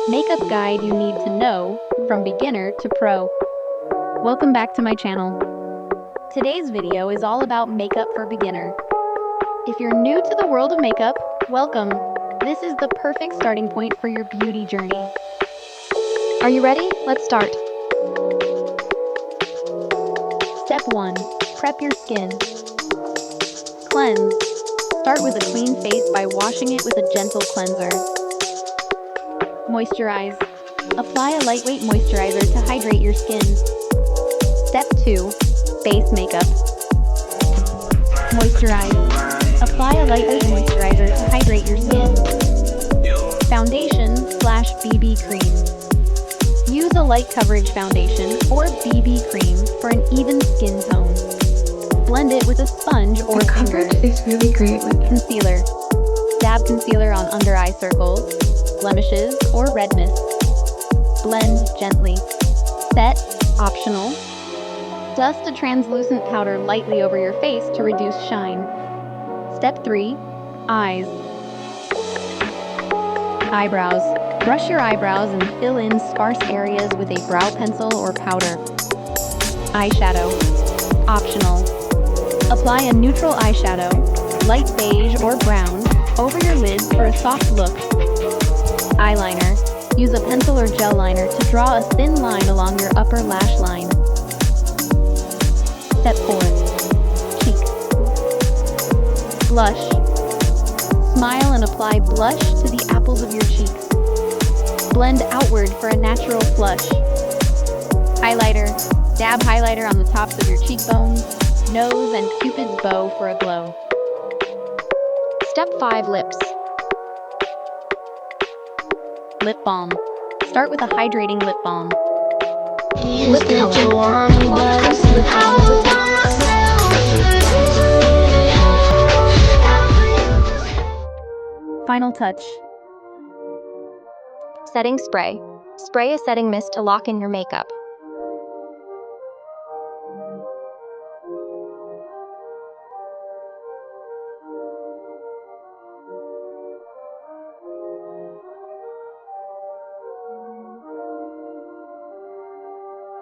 makeup guide you need to know from beginner to pro. Welcome back to my channel. Today's video is all about makeup for beginner. If you're new to the world of makeup, welcome. This is the perfect starting point for your beauty journey. Are you ready? Let's start. Step 1. Prep your skin. Cleanse. Start with a clean face by washing it with a gentle cleanser. Moisturize. Apply a lightweight moisturizer to hydrate your skin. Step 2. Base makeup. Moisturize. Apply a lightweight moisturizer to hydrate your skin. Foundation/BB cream. Use a light coverage foundation or BB cream for an even skin tone. Blend it with a sponge or the finger. coverage is really great with Concealer. Dab concealer on under eye circles, blemishes, or redness. Blend gently. Set, optional. Dust a translucent powder lightly over your face to reduce shine. Step 3. Eyes. Eyebrows. Brush your eyebrows and fill in sparse areas with a brow pencil or powder. Eyeshadow. Optional. Apply a neutral eyeshadow, light beige or brown, over your lids for a soft look. Eyeliner. Use a pencil or gel liner to draw a thin line along your upper lash line. Step 4. Cheeks. Blush. Smile and apply blush to the apples of your cheeks. Blend outward for a natural flush. Highlighter. Dab highlighter on the tops of your cheekbones, nose, and Cupid's bow for a glow. Step 5. Lips. Lip balm. Start with a hydrating lip balm. Lip color. Final touch. Setting spray. Spray a setting mist to lock in your makeup.